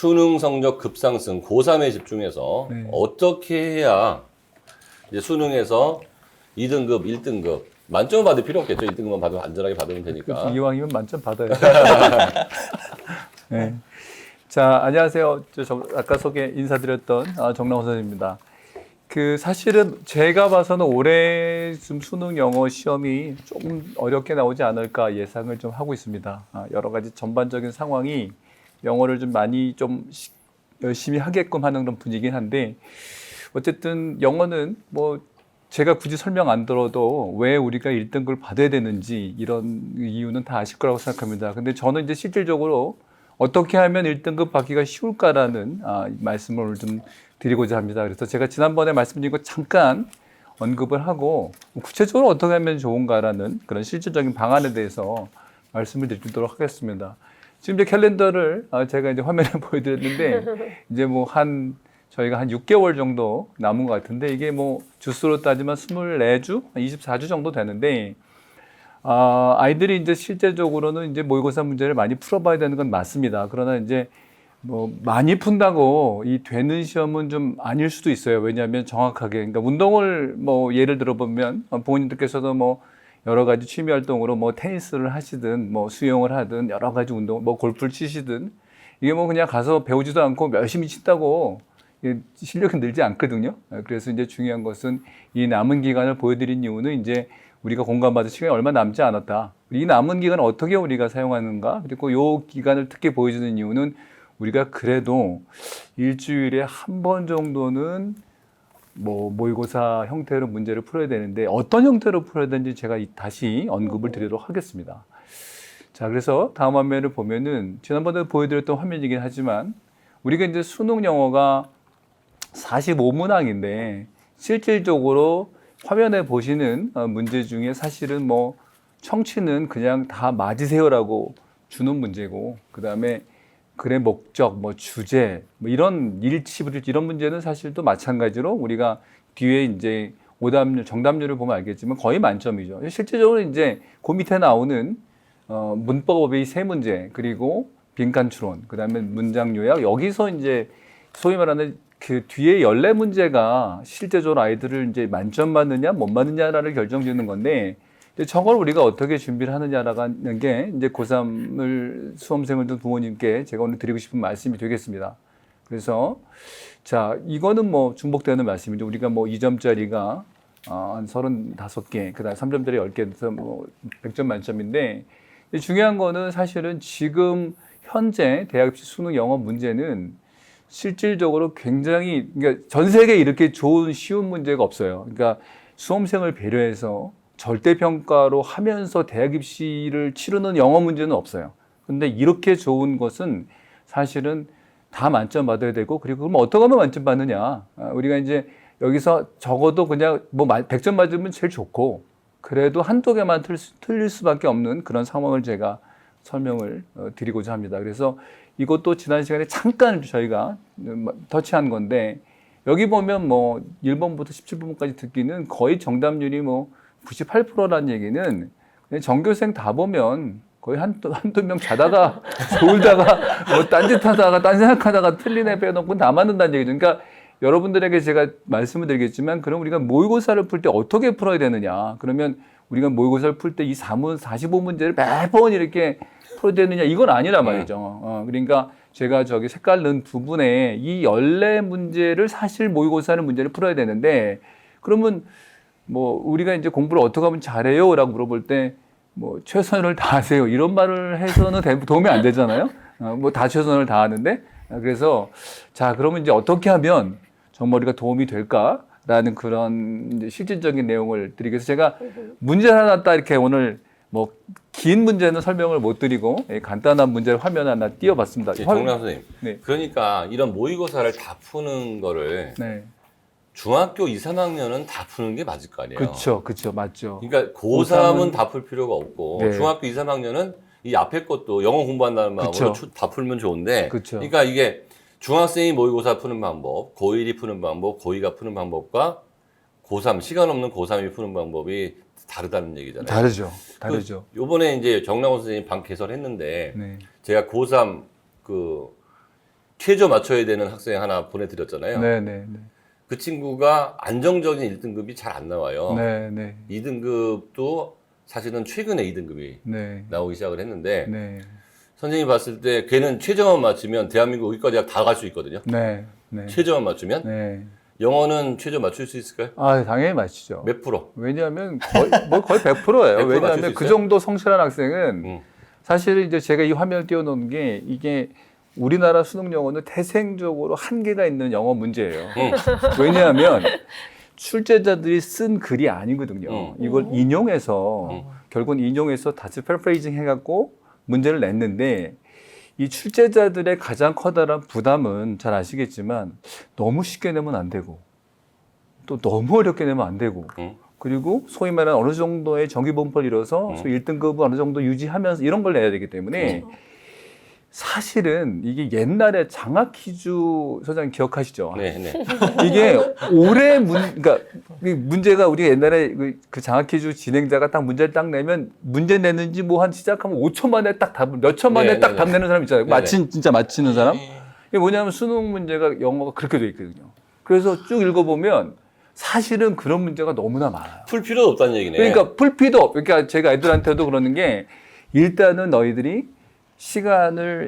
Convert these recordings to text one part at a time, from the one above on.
수능 성적 급상승 고3에 집중해서 네. 어떻게 해야 이제 수능에서 2등급, 1등급 만점을 받을 필요 없겠죠. 1등급만 받으면 안전하게 받으면 되니까. 그렇죠. 이왕이면 만점 받아요. 네. 자, 안녕하세요. 아까 인사드렸던 정나호 선생님입니다. 사실은 제가 봐서는 올해 좀 수능 영어 시험이 조금 어렵게 나오지 않을까 예상을 좀 하고 있습니다. 여러 가지 전반적인 상황이 영어를 좀 많이 좀 열심히 하게끔 하는 그런 분위기긴 한데, 어쨌든 영어는 뭐 제가 굳이 설명 안 들어도 왜 우리가 1등급을 받아야 되는지 이런 이유는 다 아실 거라고 생각합니다. 근데 저는 이제 실질적으로 어떻게 하면 1등급 받기가 쉬울까라는 말씀을 오늘 좀 드리고자 합니다. 그래서 제가 지난번에 말씀드린 거 잠깐 언급을 하고 구체적으로 어떻게 하면 좋은가라는 그런 실질적인 방안에 대해서 말씀을 드리도록 하겠습니다. 지금 이제 캘린더를 제가 이제 화면에 보여드렸는데 이제 저희가 한 6개월 정도 남은 것 같은데, 이게 뭐 주수로 따지면 24주, 24주 정도 되는데, 아이들이 이제 실제적으로는 이제 모의고사 문제를 많이 풀어봐야 되는 건 맞습니다. 그러나 이제 뭐 많이 푼다고 이 되는 시험은 좀 아닐 수도 있어요. 왜냐하면 정확하게, 그러니까 운동을 뭐 예를 들어 보면 부모님들께서도 뭐 여러 가지 취미 활동으로 뭐 테니스를 하시든 뭐 수영을 하든 여러 가지 운동, 뭐 골프를 치시든, 이게 뭐 그냥 가서 배우지도 않고 열심히 친다고 실력이 늘지 않거든요. 그래서 이제 중요한 것은 이 남은 기간을 보여드린 이유는 이제 우리가 공감받을 시간이 얼마 남지 않았다. 이 남은 기간을 어떻게 우리가 사용하는가, 그리고 이 기간을 특히 보여주는 이유는 우리가 그래도 일주일에 한 번 정도는 뭐 모의고사 형태로 문제를 풀어야 되는데, 어떤 형태로 풀어야 되는지 제가 다시 언급을 드리도록 하겠습니다. 자, 그래서 다음 화면을 보면은 지난번에 보여드렸던 화면이긴 하지만, 우리가 이제 수능 영어가 45문항인데 실질적으로 화면에 보시는 문제 중에 사실은 뭐 청취는 그냥 다 맞으세요라고 주는 문제고, 그 다음에 글의 목적, 뭐 주제, 뭐 이런 일치부를 이런 문제는 사실 또 마찬가지로 우리가 뒤에 이제 오답률, 정답률을 보면 알겠지만 거의 만점이죠. 실질적으로 이제 그 밑에 나오는 문법의 세 문제, 그리고 빈칸 추론, 그 다음에 문장 요약, 여기서 이제 소위 말하는 그 뒤에 14문제가 실제적으로 아이들을 이제 만점 받느냐 못 받느냐를 결정짓는 건데, 저걸 우리가 어떻게 준비를 하느냐라는 게 이제 고3을 수험생을 둔 부모님께 제가 오늘 드리고 싶은 말씀이 되겠습니다. 그래서 자, 이거는 뭐 중복되는 말씀이죠. 우리가 뭐 2점짜리가 한 35개, 그 다음에 3점짜리 10개에서 뭐 100점 만점인데, 중요한 거는 사실은 지금 현재 대학 입시 수능 영어 문제는 실질적으로 굉장히, 그러니까 전 세계에 이렇게 좋은 쉬운 문제가 없어요. 그러니까 수험생을 배려해서 절대평가로 하면서 대학 입시를 치르는 영어 문제는 없어요. 근데 이렇게 좋은 것은 사실은 다 만점 받아야 되고, 그리고 그럼 어떻게 하면 만점 받느냐. 우리가 이제 여기서 적어도 그냥 뭐 100점 맞으면 제일 좋고, 그래도 한두 개만 틀릴 수밖에 없는 그런 상황을 제가 설명을 드리고자 합니다. 그래서 이것도 지난 시간에 잠깐 저희가 터치한 건데, 여기 보면 뭐 1번부터 17번까지 듣기는 거의 정답률이 뭐 98%라는 얘기는 그냥 전교생 다 보면 거의 한두 명 자다가 졸다가 뭐 딴짓하다가 딴 생각하다가 틀린 애 빼놓고 다 맞는다는 얘기죠. 그러니까 여러분들에게 제가 말씀을 드리겠지만, 그럼 우리가 모의고사를 풀 때 어떻게 풀어야 되느냐, 그러면 우리가 모의고사를 풀 때 이 45문제를 매번 이렇게 풀어야 되느냐, 이건 아니란 말이죠. 그러니까 제가 저기 색깔 넣은 부분에 이 14문제를 사실 모의고사는 문제를 풀어야 되는데, 그러면 뭐 우리가 이제 공부를 어떻게 하면 잘해요? 라고 물어볼 때 뭐 최선을 다하세요, 이런 말을 해서는 도움이 안 되잖아요. 뭐 다 최선을 다하는데, 그래서 자, 그러면 이제 어떻게 하면 정말 우리가 도움이 될까라는 그런 이제 실질적인 내용을 드리기 위해서 제가 문제 하나 딱 이렇게 오늘 뭐 긴 문제는 설명을 못 드리고 간단한 문제를 화면 하나 띄워봤습니다. 정남 선생님, 네. 그러니까 이런 모의고사를 다 푸는 거를 네. 중학교 2, 3학년은 다 푸는 게 맞을 거 아니에요? 그렇죠, 맞죠. 그러니까 고3은 다 풀 필요가 없고, 네. 중학교 2, 3학년은 이 앞에 것도 영어 공부한다는 마음으로 다 풀면 좋은데, 그러니까 이게 중학생이 모의고사 푸는 방법, 고1이 푸는 방법, 고2가 푸는 방법과 고3, 시간 없는 고3이 푸는 방법이 다르다는 얘기잖아요. 다르죠. 요번에 이제 정남호 선생님 방 개설했는데, 네. 제가 고3 최저 맞춰야 되는 학생 하나 보내드렸잖아요. 네네. 그 친구가 안정적인 1등급이 잘 안 나와요. 네네. 2등급도 사실은 최근에 2등급이 네. 나오기 시작을 했는데 네. 선생님이 봤을 때 걔는 최저만 맞추면 대한민국 의과대학 다 갈 수 있거든요. 네. 네. 최저만 맞추면. 네. 영어는 최저 맞출 수 있을까요? 아, 당연히 맞추죠. 몇 프로? 왜냐하면 거의 100%예요. 100% 맞출 수 왜냐하면 그 있어요? 정도 성실한 학생은 사실 이제 제가 이 화면을 띄워놓은 게 이게 우리나라 수능 영어는 태생적으로 한계가 있는 영어 문제예요. 왜냐하면 출제자들이 쓴 글이 아니거든요. 이걸 인용해서 결국은 인용해서 다시 패러프레이징 해갖고 문제를 냈는데 이 출제자들의 가장 커다란 부담은 잘 아시겠지만 너무 쉽게 내면 안 되고 또 너무 어렵게 내면 안 되고 그리고 소위 말하는 어느 정도의 정기 분포를 이뤄서 소위 1등급을 어느 정도 유지하면서 이런 걸 내야 되기 때문에 사실은 이게 옛날에 장학 퀴즈 소장님 기억하시죠? 네. 이게 그러니까 문제가 우리가 옛날에 그 장학 퀴즈 진행자가 딱 문제를 딱 내면 문제 내는지 뭐 한 시작하면 5초 만에 딱 답, 몇 초 만에 딱 답 내는 사람 있잖아요. 진짜 맞히는 사람. 이게 뭐냐면 수능 문제가 영어가 그렇게 돼 있거든요. 그래서 쭉 읽어보면 사실은 그런 문제가 너무나 많아요. 풀 필요도 없다는 얘기네. 그러니까 풀 필요도 없. 그러니까 제가 애들한테도 그러는 게 일단은 너희들이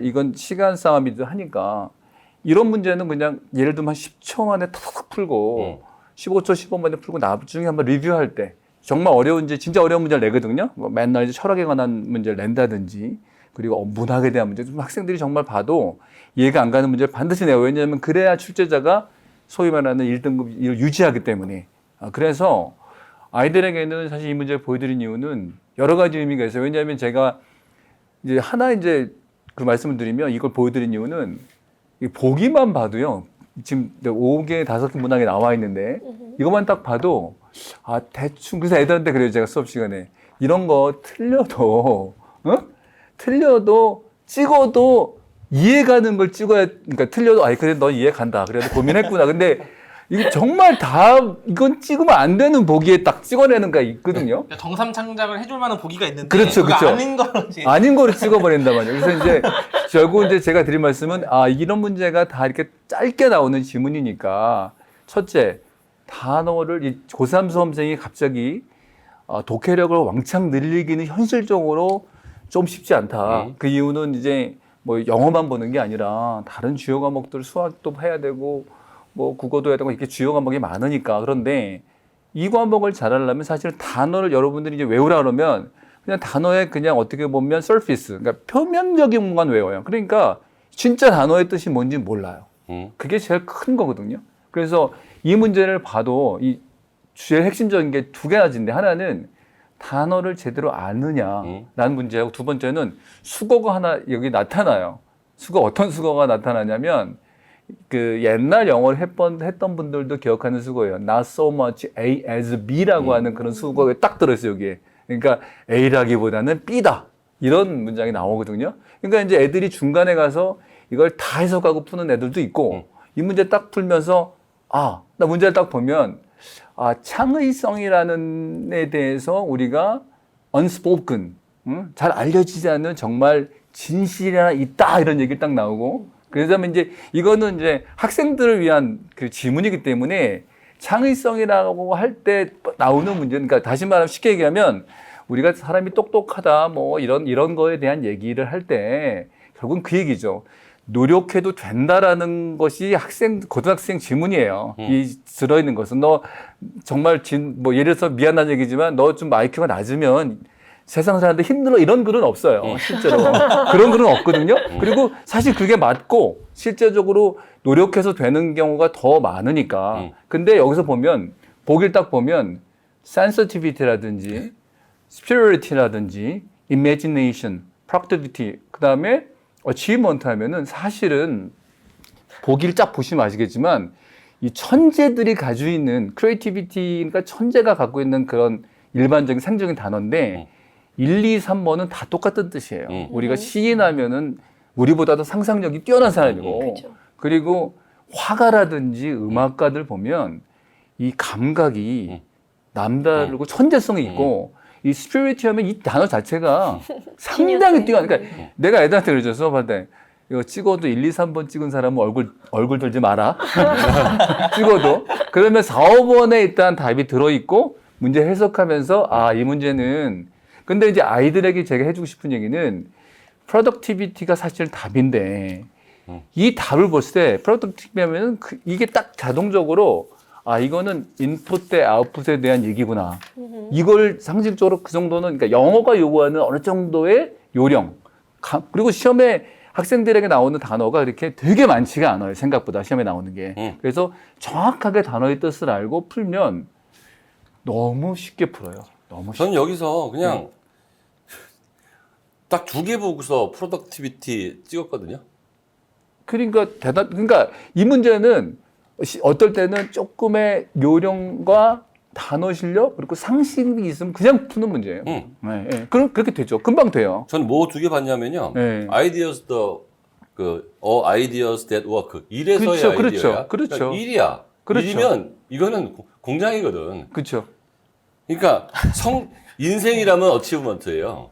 이건 시간 싸움이도 하니까 이런 문제는 그냥 예를 들면 한 10초 만에 탁 풀고 15초, 15분 만에 풀고 나중에 한번 리뷰할 때 정말 진짜 어려운 문제를 내거든요. 뭐 맨날 이제 철학에 관한 문제를 낸다든지 그리고 문학에 대한 문제. 좀 학생들이 정말 봐도 이해가 안 가는 문제를 반드시 내요. 왜냐하면 그래야 출제자가 소위 말하는 1등급을 유지하기 때문에. 그래서 아이들에게는 사실 이 문제를 보여드린 이유는 여러 가지 의미가 있어요. 왜냐하면 제가 이제 그 말씀을 드리면 이걸 보여드린 이유는 보기만 봐도요. 지금 5개, 5개 문항이 나와 있는데 이것만 딱 봐도 대충 그래서 애들한테 그래요. 제가 수업 시간에 이런 거 틀려도 찍어도 이해가는 걸 찍어야 그러니까 틀려도 그래 너 이해 간다. 그래도 고민했구나. 근데 이게 정말 이건 찍으면 안 되는 보기에 딱 찍어내는 게 있거든요. 그러니까 정삼창작을 해줄 만한 보기가 있는데 그렇죠. 아닌 거로 찍어버린단 말이에요. 그래서 이제 결국 이제 제가 드린 말씀은 이런 문제가 다 이렇게 짧게 나오는 지문이니까 첫째 단어를 고3 수험생이 갑자기 독해력을 왕창 늘리기는 현실적으로 좀 쉽지 않다. 그 이유는 이제 뭐 영어만 보는 게 아니라 다른 주요 과목들 수학도 해야 되고 뭐 국어도 해야 되고 이렇게 주요 과목이 많으니까. 그런데 이 과목을 잘하려면 사실 단어를 여러분들이 이제 외우라 그러면 그냥 단어에 그냥 어떻게 보면 surface, 그러니까 표면적인 것만 외워요. 그러니까 진짜 단어의 뜻이 뭔지 몰라요. 그게 제일 큰 거거든요. 그래서 이 문제를 봐도 이 제일 핵심적인 게 두 가지인데 하나는 단어를 제대로 아느냐라는 문제하고 두 번째는 수거가 하나 여기 나타나요. 어떤 수거가 나타나냐면 그 옛날 영어를 했던 분들도 기억하는 수거예요. Not so much A as B라고 하는 그런 수거가 딱 들어있어요, 여기에. 그러니까 A라기보다는 B다. 이런 문장이 나오거든요. 그러니까 이제 애들이 중간에 가서 이걸 다 해석하고 푸는 애들도 있고, 이 문제 딱 풀면서, 나 문제를 딱 보면, 창의성이라는 에 대해서 우리가 unspoken, 잘 알려지지 않는 정말 진실이 하나 있다. 이런 얘기 딱 나오고, 그래서 이제 이거는 이제 학생들을 위한 그 지문이기 때문에 창의성이라고 할 때 나오는 문제는, 그러니까 다시 말하면 쉽게 얘기하면 우리가 사람이 똑똑하다 뭐 이런 거에 대한 얘기를 할 때 결국은 그 얘기죠. 노력해도 된다라는 것이 고등학생 지문이에요. 이 들어있는 것은 너 정말 뭐 예를 들어서 미안한 얘기지만 너 좀 IQ가 낮으면 세상 사람들 힘들어 이런 글은 없어요. 실제로. 그런 글은 없거든요. 그리고 사실 그게 맞고 실제적으로 노력해서 되는 경우가 더 많으니까. 근데 여기서 보면 보기를 딱 보면 sensitivity라든지 superiority라든지 imagination, productivity 그다음에 achievement 하면은 사실은 보기를 쫙 보시면 아시겠지만 이 천재들이 가지고 있는 creativity, 그러니까 천재가 갖고 있는 그런 일반적인 상징적인 단어인데 1, 2, 3번은 다 똑같은 뜻이에요. 우리가 시인하면은 우리보다도 상상력이 뛰어난 사람이고 그리고 화가라든지 음악가들 보면 이 감각이 남다르고 천재성이 있고 이 스피리트 하면 이 단어 자체가 상당히 뛰어난. 그러니까 내가 애들한테 그러죠. 수업할 때 이거 찍어도 1, 2, 3번 찍은 사람은 얼굴 들지 마라. 찍어도. 그러면 4, 5번에 일단 답이 들어있고 문제 해석하면서 아, 이 문제는 근데 이제 아이들에게 제가 해주고 싶은 얘기는 productivity가 사실 답인데 이 답을 볼 때 productivity 하면은 이게 딱 자동적으로 아, 이거는 인풋 대 아웃풋에 대한 얘기구나. 이걸 상식적으로 그 정도는, 그러니까 영어가 요구하는 어느 정도의 요령. 그리고 시험에 학생들에게 나오는 단어가 이렇게 되게 많지가 않아요. 생각보다 시험에 나오는 게. 그래서 정확하게 단어의 뜻을 알고 풀면 너무 쉽게 풀어요. 너무 쉽게. 저는 여기서 그냥 딱 2개 보고서 프로덕티비티 찍었거든요. 그러니까 이 문제는 어떨 때는 조금의 요령과 단어 실력 그리고 상식이 있으면 그냥 푸는 문제예요. 네, 네. 그럼 그렇게 되죠. 금방 돼요. 전 뭐 2개 봤냐면요. 네. ideas that work. 이래서의 그렇죠, 아이디어야. 그렇죠. 그러니까 일이야. 그렇죠. 일이면 이거는 공장이거든. 그렇죠. 그러니까 인생이라면 어치브먼트예요.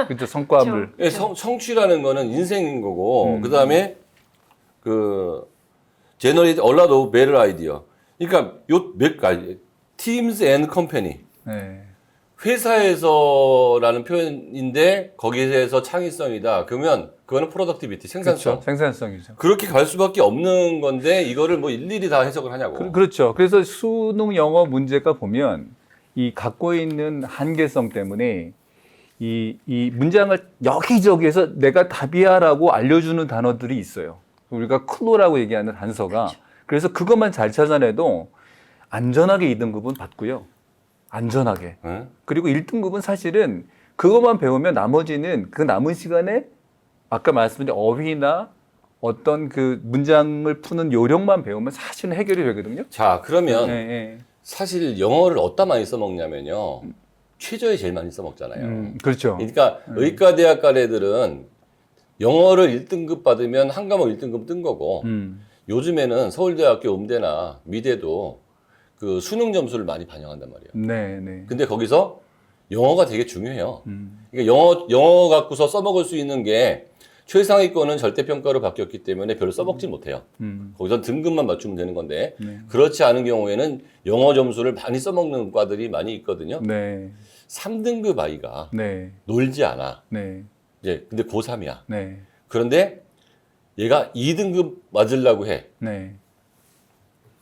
그렇죠. 성과물. 예, 성취라는 거는 인생인 거고 그다음에 generate a lot of better idea. 그러니까 몇 가지 teams and company. 네. 회사에서라는 표현인데 거기에서 창의성이다. 그러면 그거는 productivity, 생산성. 그렇죠. 생산성이죠. 그렇게 갈 수밖에 없는 건데 이거를 뭐 일일이 다 해석을 하냐고. 그렇죠. 그래서 수능 영어 문제가 보면 이 갖고 있는 한계성 때문에 이 문장을 여기저기에서 내가 답이야라고 알려주는 단어들이 있어요. 우리가 클로라고 얘기하는 단서가. 그렇죠. 그래서 그것만 잘 찾아내도 안전하게 2등급은 받고요. 안전하게. 그리고 1등급은 사실은 그것만 배우면 나머지는 그 남은 시간에 아까 말씀드린 어휘나 어떤 그 문장을 푸는 요령만 배우면 사실은 해결이 되거든요. 자, 그러면 사실 영어를 어디다 많이 써먹냐면요. 최저에 제일 많이 써먹잖아요. 그렇죠. 그러니까 의과대학가 애들은 영어를 1등급 받으면 한 과목 1등급 뜬 거고 요즘에는 서울대학교 음대나 미대도 그 수능 점수를 많이 반영한단 말이에요. 네, 네. 근데 거기서 영어가 되게 중요해요. 그러니까 영어 갖고서 써먹을 수 있는 게 최상위권은 절대평가로 바뀌었기 때문에 별로 써먹지 못해요. 거기서 등급만 맞추면 되는 건데 그렇지 않은 경우에는 영어 점수를 많이 써먹는 과들이 많이 있거든요. 네. 3등급 아이가 네. 놀지 않아. 네. 이제 근데 고3이야. 네. 그런데 얘가 2등급 맞으려고 해. 네.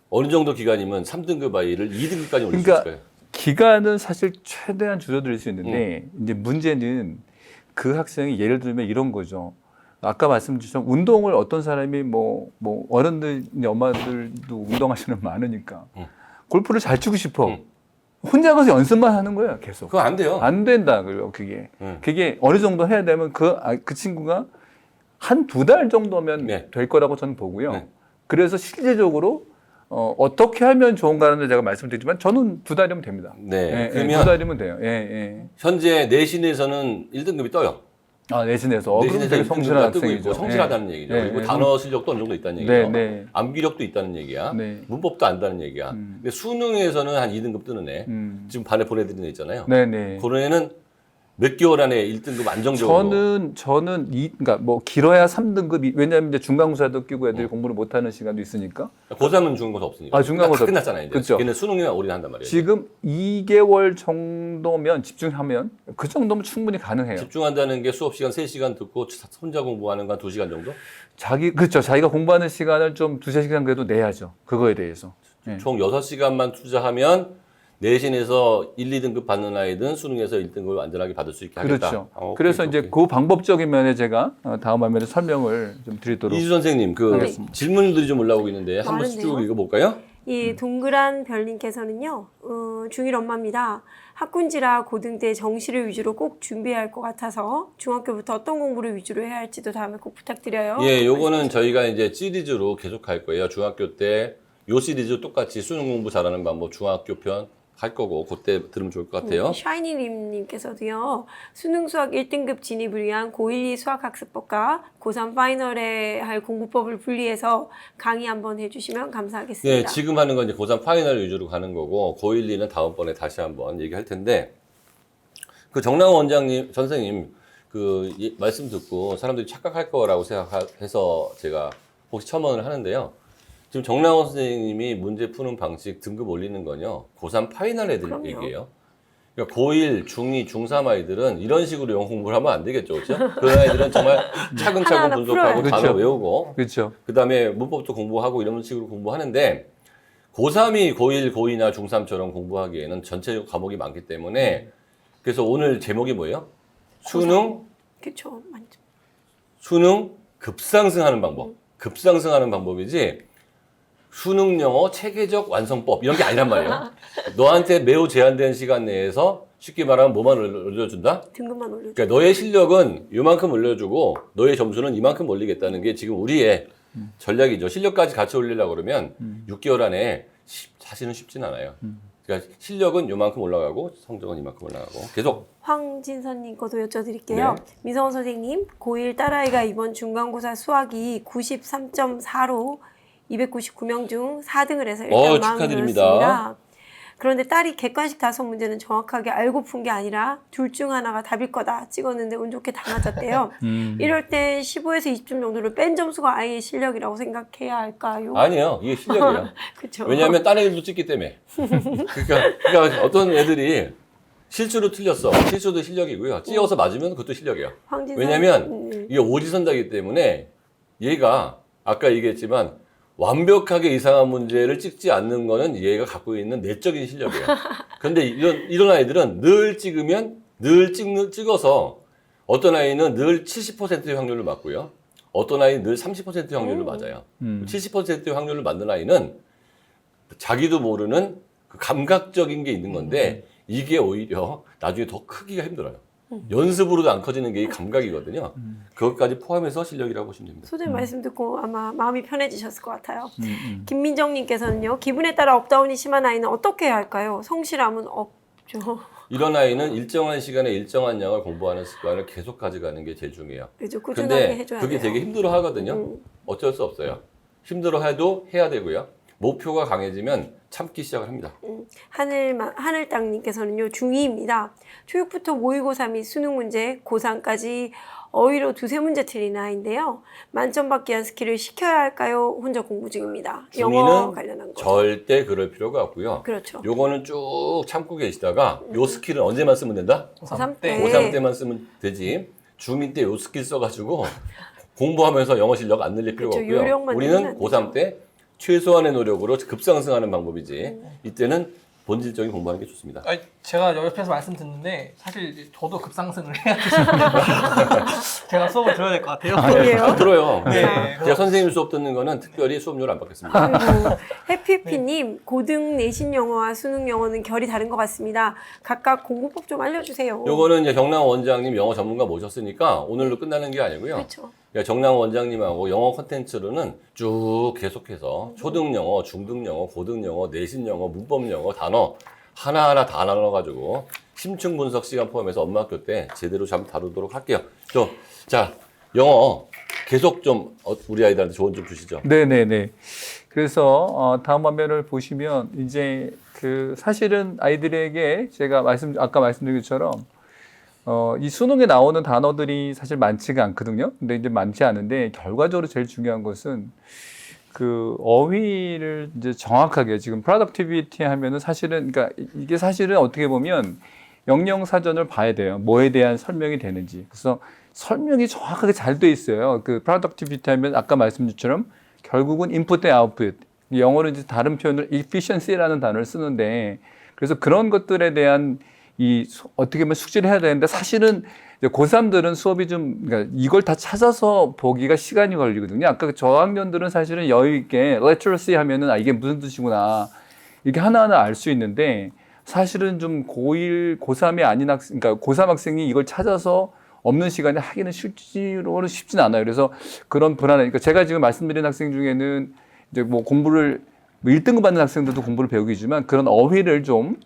어느 정도 기간이면 3등급 아이를 2등급까지 올릴 수 그러니까 있을까요? 기간은 사실 최대한 줄여드릴 수 있는데 이제 문제는 그 학생이 예를 들면 이런 거죠. 아까 말씀드렸지만 운동을 어떤 사람이 뭐 어른들 엄마들도 운동하시는 많으니까 골프를 잘 치고 싶어. 혼자 가서 연습만 하는 거예요, 계속. 그거 안 돼요. 안 된다, 그게 어느 정도 해야 되면 그 친구가 한 2달 정도면 될 거라고 저는 보고요. 그래서 실제적으로 어떻게 하면 좋은가는 제가 말씀드리지만 저는 2달이면 됩니다. 네. 그러면 2달이면 돼요. 현재 내신에서는 1등급이 떠요. 아, 내신에서. 그럼 되게 성실한 학생이죠. 성실하다는 얘기죠. 그리고 단어 실력도 어느 정도 있다는 얘기죠. 암기력도 있다는 얘기야. 문법도 안다는 얘기야. 근데 수능에서는 한 2등급 뜨는 애. 지금 반에 보내드리는 애 있잖아요. 그런 애는 몇 개월 안에 1등급 안정적으로. 저는 그러니까 뭐 길어야 3등급. 왜냐하면 이제 중간고사도 끼고 애들이 공부를 못하는 시간도 있으니까. 고3은 중간고사 없으니까. 중간고사 다 끝났잖아요. 이제. 그렇죠. 걔는 수능이나 올인한단 말이에요. 지금 2개월 정도면 집중하면 그 정도면 충분히 가능해요. 집중한다는 게 수업 시간 3시간 듣고 혼자 공부하는 건 2시간 정도? 그렇죠. 자기가 공부하는 시간을 좀 2-3시간 그래도 내야죠. 그거에 대해서. 총 6시간만 투자하면 내신에서 1, 2등급 받는 아이든 수능에서 1등급을 안전하게 받을 수 있게 하겠다. 그렇죠. 그래서 이제 그 방법적인 면에 제가 다음 화면에 설명을 좀 드리도록. 이수 선생님, 질문들이 좀 올라오고 있는데 한 번씩 쭉 읽어볼까요? 이 동그란 별님께서는요. 중1 엄마입니다. 학군지라 고등 때 정시를 위주로 꼭 준비해야 할 것 같아서 중학교부터 어떤 공부를 위주로 해야 할지도 다음에 꼭 부탁드려요. 예, 요거는 저희가 이제 시리즈로 계속 할 거예요. 중학교 때 요 시리즈 똑같이 수능 공부 잘하는 방법 중학교 편 할 거고 그때 들으면 좋을 것 같아요. 샤이니님께서도요. 수능 수학 1등급 진입을 위한 고1, 2 수학학습법과 고3 파이널에 할 공부법을 분리해서 강의 한번 해주시면 감사하겠습니다. 네, 지금 하는 건 이제 고3 파이널 위주로 가는 거고 고1, 2는 다음번에 다시 한번 얘기할 텐데 그 정랑원 원장님, 선생님 말씀 듣고 사람들이 착각할 거라고 생각해서 제가 혹시 첨언을 하는데요. 지금 정랑원 선생님이 문제 푸는 방식 등급 올리는 건요. 고3 파이널 애들 그럼요. 얘기예요. 그러니까 고1, 중2, 중3 아이들은 이런 식으로 영어 공부를 하면 안 되겠죠. 그렇죠? 그런 아이들은 정말 차근차근 하나하나 분석하고 풀어야죠. 단어 그렇죠. 외우고 그렇죠. 그다음에 문법도 공부하고 이런 식으로 공부하는데 고3이 고1, 고2나 중3처럼 공부하기에는 전체 과목이 많기 때문에 그래서 오늘 제목이 뭐예요? 그렇죠. 맞죠. 수능 급상승하는 방법. 급상승하는 방법이지 수능 영어 체계적 완성법 이런 게 아니란 말이에요. 너한테 매우 제한된 시간 내에서 쉽게 말하면 뭐만 올려준다? 등급만 올려줘. 그러니까 너의 실력은 이만큼 올려주고 너의 점수는 이만큼 올리겠다는 게 지금 우리의 전략이죠. 실력까지 같이 올리려고 그러면 6개월 안에 사실은 쉽진 않아요. 그러니까 실력은 이만큼 올라가고 성적은 이만큼 올라가고 계속. 황진선님 것도 여쭤드릴게요. 네. 민성원 선생님, 고1 딸아이가 이번 중간고사 수학이 93.4로 299명 중 4등을 해서 일단 축하드립니다. 마음이었습니다. 그런데 딸이 객관식 5문제는 정확하게 알고 푼 게 아니라 둘 중 하나가 답일 거다 찍었는데 운 좋게 다 맞았대요. 이럴 때 15에서 20점 정도를 뺀 점수가 아이의 실력이라고 생각해야 할까요? 아니에요. 이게 실력이야. 그렇죠. 왜냐하면 다른 애들도 찍기 때문에. 그러니까 어떤 애들이 실수로 틀렸어. 실수도 실력이고요. 찌어서 맞으면 그것도 실력이야. 왜냐하면 이게 오지선다기 때문에 얘가 아까 얘기했지만 완벽하게 이상한 문제를 찍지 않는 거는 얘가 갖고 있는 내적인 실력이에요. 그런데 이런 아이들은 늘 찍으면 늘 찍어서 어떤 아이는 늘 70%의 확률로 맞고요. 어떤 아이는 늘 30%의 확률로 맞아요. 70%의 확률을 맞는 아이는 자기도 모르는 그 감각적인 게 있는 건데 이게 오히려 나중에 더 크기가 힘들어요. 연습으로도 안 커지는 게 이 감각이거든요. 그것까지 포함해서 실력이라고 보시면 됩니다. 소장님 말씀 듣고 아마 마음이 편해지셨을 것 같아요. 김민정님께서는요. 기분에 따라 업다운이 심한 아이는 어떻게 해야 할까요? 성실함은 없죠. 이런 아이는 일정한 시간에 일정한 양을 공부하는 습관을 계속 가져가는 게 제일 중요해요. 그렇죠. 꾸준하게 근데 해줘야 그게 돼요. 되게 힘들어 하거든요. 어쩔 수 없어요. 힘들어해도 해야 되고요. 목표가 강해지면 참기 시작을 합니다. 하늘땅님께서는요. 중2입니다. 초육부터 모의고사 및 수능 문제, 고3까지 어휘로 2-3문제 틀린 아이인데요. 만점 받기 위한 스킬을 시켜야 할까요? 혼자 공부 중입니다. 영어 관련한 중2는 거. 절대 그럴 필요가 없고요. 그렇죠. 요거는 쭉 참고 계시다가 요 스킬은 언제만 쓰면 된다? 고3 때. 고3 때만 쓰면 되지. 중2 때 요 스킬 써가지고 공부하면서 영어 실력 안 늘릴 필요가 그렇죠. 없고요. 요령만 우리는 늘리면 안 고3 때 최소한의 노력으로 급상승하는 방법이지. 이때는 본질적인 공부하는 게 좋습니다. 아니, 제가 옆에서 말씀 듣는데 사실 저도 급상승을 해야 되죠. 제가 수업을 들어야 될 것 같아요. 그래요? 들어요. 네. 제가 선생님 수업 듣는 거는 특별히 수업료를 안 받겠습니다. 그리고 해피피님 고등 내신 영어와 수능 영어는 결이 다른 것 같습니다. 각각 공부법 좀 알려주세요. 요거는 이제 정랑 원장님 영어 전문가 모셨으니까 오늘로 끝나는 게 아니고요. 그렇죠. 그러니까 정랑 원장님하고 영어 콘텐츠로는 쭉 계속해서 초등 영어, 중등 영어, 고등 영어, 내신 영어, 문법 영어, 단어 하나하나 다 나눠가지고 심층 분석 시간 포함해서 엄마 학교 때 제대로 좀 다루도록 할게요. 자, 영어 계속 좀 우리 아이들한테 조언 좀 주시죠. 네네네. 그래서 다음 화면을 보시면 이제 그 사실은 아이들에게 제가 아까 말씀드린 것처럼 이 수능에 나오는 단어들이 사실 많지가 않거든요. 근데 이제 많지 않은데 결과적으로 제일 중요한 것은 그 어휘를 이제 정확하게 지금 productivity 하면은 사실은 그러니까 이게 사실은 어떻게 보면 영영사전을 봐야 돼요. 뭐에 대한 설명이 되는지. 그래서 설명이 정확하게 잘 돼 있어요. 그 productivity 하면 아까 말씀드린 것처럼 결국은 input and output. 영어로 이제 다른 표현을 efficiency라는 단어를 쓰는데 그래서 그런 것들에 대한 어떻게 보면 숙지를 해야 되는데 사실은 고3들은 수업이 그러니까 이걸 다 찾아서 보기가 시간이 걸리거든요. 아까 저학년들은 사실은 여유 있게 literacy 하면은 이게 무슨 뜻이구나. 이게 하나하나 알 수 있는데 사실은 좀 고1, 고3이 아닌 그러니까 고3 학생이 이걸 찾아서 없는 시간에 하기는 실제로는 쉽진 않아요. 그래서 그런 그러니까 제가 지금 말씀드린 학생 중에는 이제 뭐 공부를 1등급 받는 학생들도 공부를 배우기지만 그런 어휘를 좀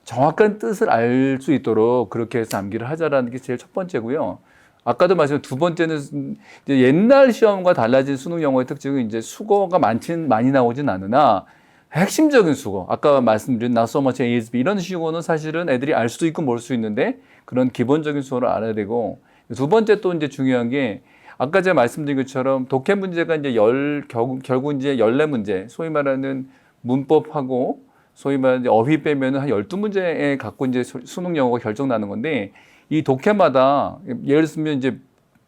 정확한 뜻을 알 수 있도록 그렇게 해서 암기를 하자라는 게 제일 첫 번째고요. 아까도 말씀드린 두 번째는 이제 옛날 시험과 달라진 수능 영어의 특징은 이제 수거가 많이 나오진 않으나 핵심적인 수거, 아까 말씀드린 not so much ASB 이런 식으로는 사실은 애들이 알 수도 있고 모를 수 있는데 그런 기본적인 수거를 알아야 되고 두 번째 또 이제 중요한 게 아까 제가 말씀드린 것처럼 독해 문제가 이제 결국 이제 14문제, 소위 말하는 문법하고 소위 말하는 어휘 빼면은 한 12문제에 갖고 이제 수능 영어가 결정 나는 건데 이 독해마다 예를 들면 이제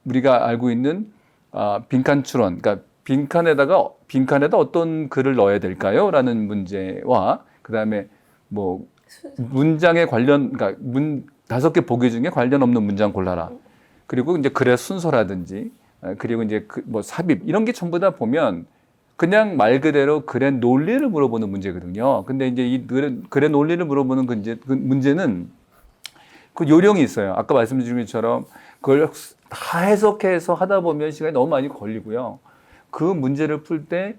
우리가 알고 있는 빈칸 추론, 그러니까 빈칸에다 어떤 글을 넣어야 될까요? 라는 문제와 그다음에 뭐 문장에 관련, 그러니까 5개 보기 중에 관련 없는 문장 골라라. 그리고 이제 글의 순서라든지 그리고 이제 뭐 삽입 이런 게 전부 다 보면 그냥 말 그대로 글의 논리를 물어보는 문제거든요. 근데 이제 이 글의 논리를 물어보는 그 문제는 그 요령이 있어요. 아까 말씀드린 것처럼 그걸 다 해석해서 하다 보면 시간이 너무 많이 걸리고요. 그 문제를 풀 때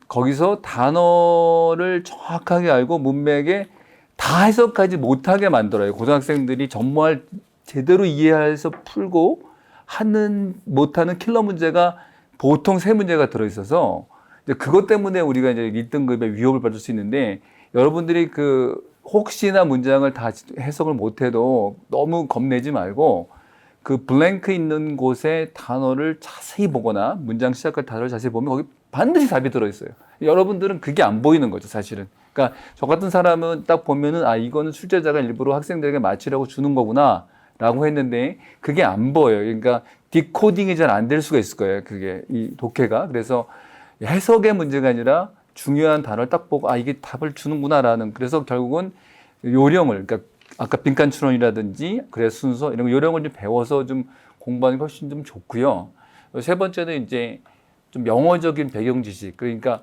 거기서 단어를 정확하게 알고 문맥에 다 해석하지 못하게 만들어요. 고등학생들이 정말 제대로 이해해서 풀고 못하는 킬러 문제가 보통 3문제가 들어있어서 이제 그것 때문에 우리가 이제 1등급의 위협을 받을 수 있는데 여러분들이 혹시나 문장을 다 해석을 못해도 너무 겁내지 말고 그 블랭크 있는 곳에 단어를 자세히 보거나 문장 시작할 단어를 자세히 보면 거기 반드시 답이 들어있어요. 여러분들은 그게 안 보이는 거죠, 사실은. 그러니까 저 같은 사람은 딱 보면은 이거는 출제자가 일부러 학생들에게 맞추려고 주는 거구나 라고 했는데 그게 안 보여요. 그러니까 디코딩이 잘 안 될 수가 있을 거예요. 그게 이 독해가. 그래서 해석의 문제가 아니라 중요한 단어를 딱 보고 이게 답을 주는구나라는, 그래서 결국은 요령을, 그러니까 아까 빈칸 추론이라든지 글의 순서 이런 요령을 좀 배워서 좀 공부하는 게 훨씬 좀 좋고요. 세 번째는 이제 좀 영어적인 배경 지식. 그러니까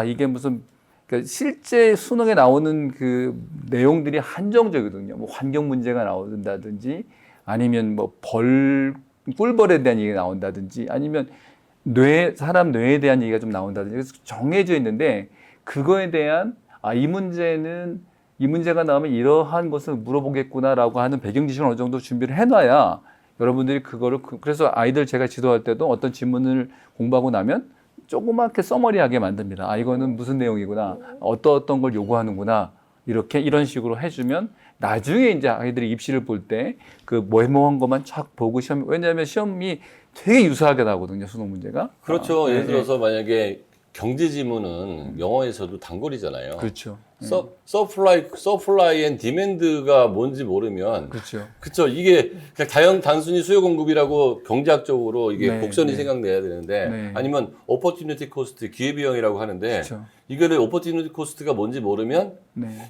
이게 무슨, 그러니까 실제 수능에 나오는 그 내용들이 한정적이거든요. 뭐 환경 문제가 나온다든지 아니면 뭐 꿀벌에 대한 얘기가 나온다든지 아니면 사람 뇌에 대한 얘기가 좀 나온다든지, 그래서 정해져 있는데 그거에 대한 이 문제가 나오면 이러한 것을 물어보겠구나라고 하는 배경 지식을 어느 정도 준비를 해놔야 여러분들이 그거를, 그래서 아이들 제가 지도할 때도 어떤 질문을 공부하고 나면 조그맣게 서머리하게 만듭니다. 이거는 무슨 내용이구나, 어떤 걸 요구하는구나, 이런 식으로 해주면 나중에 이제 아이들이 입시를 볼 때 그 모호한 것만 쫙 보고 왜냐하면 시험이 되게 유사하게 나오거든요, 수능 문제가. 그렇죠. 예를 들어서 만약에 경제 지문은 영어에서도 단골이잖아요. 그렇죠. 서플라이 앤 디맨드가 뭔지 모르면, 그렇죠. 이게 그냥 단순히 수요 공급이라고 경제학적으로 이게 곡선이 생각돼야 되는데, 아니면 오퍼튜니티 코스트, 기회비용이라고 하는데, 이거를 오퍼튜니티 코스트가 뭔지 모르면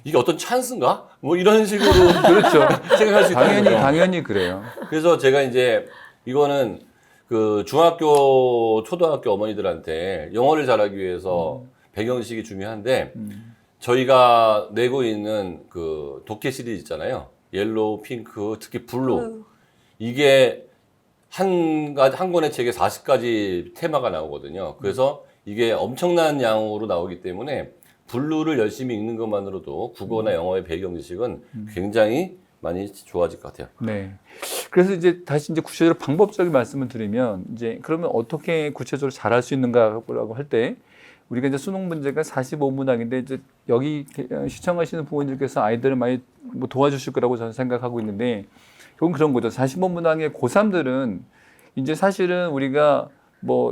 이게 어떤 찬스인가? 뭐 이런 식으로 그렇죠. 생각할 수 있다는 거죠. 당연히 그래요. 그래서 제가 이제 이거는 그 중학교, 초등학교 어머니들한테 영어를 잘하기 위해서 배경지식이 중요한데, 저희가 내고 있는 그 독해 시리즈 있잖아요. 옐로우, 핑크, 특히 블루. 이게 한 권의 책에 40가지 테마가 나오거든요. 그래서 이게 엄청난 양으로 나오기 때문에 블루를 열심히 읽는 것만으로도 국어나 영어의 배경 지식은 굉장히 많이 좋아질 것 같아요. 네. 그래서 이제 다시 구체적으로 방법적인 말씀을 드리면, 이제 그러면 어떻게 구체적으로 잘할 수 있는가라고 할 때, 우리가 이제 수능 문제가 45문항인데 이제 여기 시청하시는 부모님들께서 아이들을 많이 도와주실 거라고 저는 생각하고 있는데, 그건 그런 거죠. 45문항의 고3들은 이제 사실은 우리가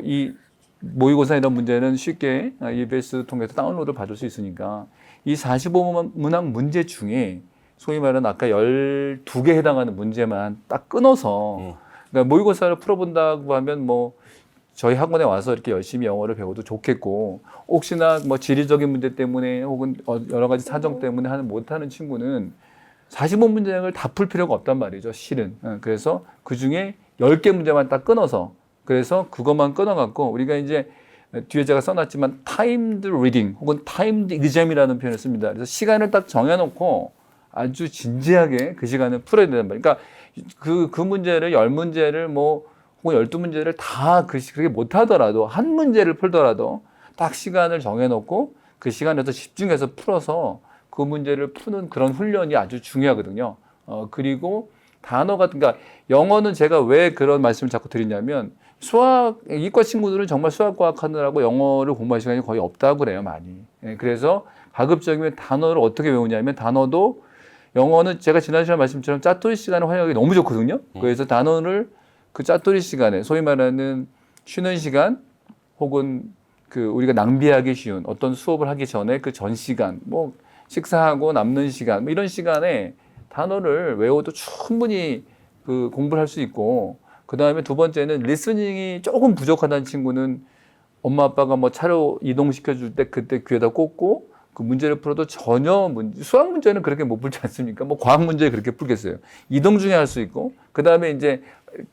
이 모의고사 이런 문제는 쉽게 EBS 통해서 다운로드 받을 수 있으니까 이 45문항 문제 중에 소위 말하는 아까 12개 해당하는 문제만 딱 끊어서, 그러니까 모의고사를 풀어본다고 하면 저희 학원에 와서 이렇게 열심히 영어를 배워도 좋겠고, 혹시나 지리적인 문제 때문에 혹은 여러 가지 사정 때문에 못하는 친구는 45문장을 다 풀 필요가 없단 말이죠, 실은. 그래서 그 중에 10개 문제만 딱 끊어서, 그래서 그것만 끊어갖고 우리가 이제 뒤에 제가 써놨지만 timed reading 혹은 timed exam이라는 표현을 씁니다. 그래서 시간을 딱 정해놓고 아주 진지하게 그 시간을 풀어야 된단 말이에요. 그러니까 그 문제를 10문제를 혹은 12문제를 다 그렇게 못하더라도 한 문제를 풀더라도 딱 시간을 정해놓고 그 시간에서 집중해서 풀어서 그 문제를 푸는 그런 훈련이 아주 중요하거든요. 그리고 그러니까 영어는 제가 왜 그런 말씀을 자꾸 드리냐면, 이과 친구들은 정말 수학과학 하느라고 영어를 공부할 시간이 거의 없다고 그래요, 많이. 그래서 가급적이면 단어를 어떻게 외우냐면, 영어는 제가 지난 시간에 말씀처럼 짜투리 시간을 활용하기 너무 좋거든요. 그래서 단어를 그 짜투리 시간에 소위 말하는 쉬는 시간 혹은 그 우리가 낭비하기 쉬운 어떤 수업을 하기 전에 그 전 시간, 뭐 식사하고 남는 시간, 뭐 이런 시간에 단어를 외워도 충분히 그 공부를 할 수 있고, 그 다음에 두 번째는 리스닝이 조금 부족하다는 친구는 엄마 아빠가 뭐 차로 이동시켜 줄 때 그때 귀에다 꽂고 그 문제를 풀어도 전혀 수학 문제는 그렇게 못 풀지 않습니까? 뭐 과학 문제 그렇게 풀겠어요. 이동 중에 할 수 있고, 그 다음에 이제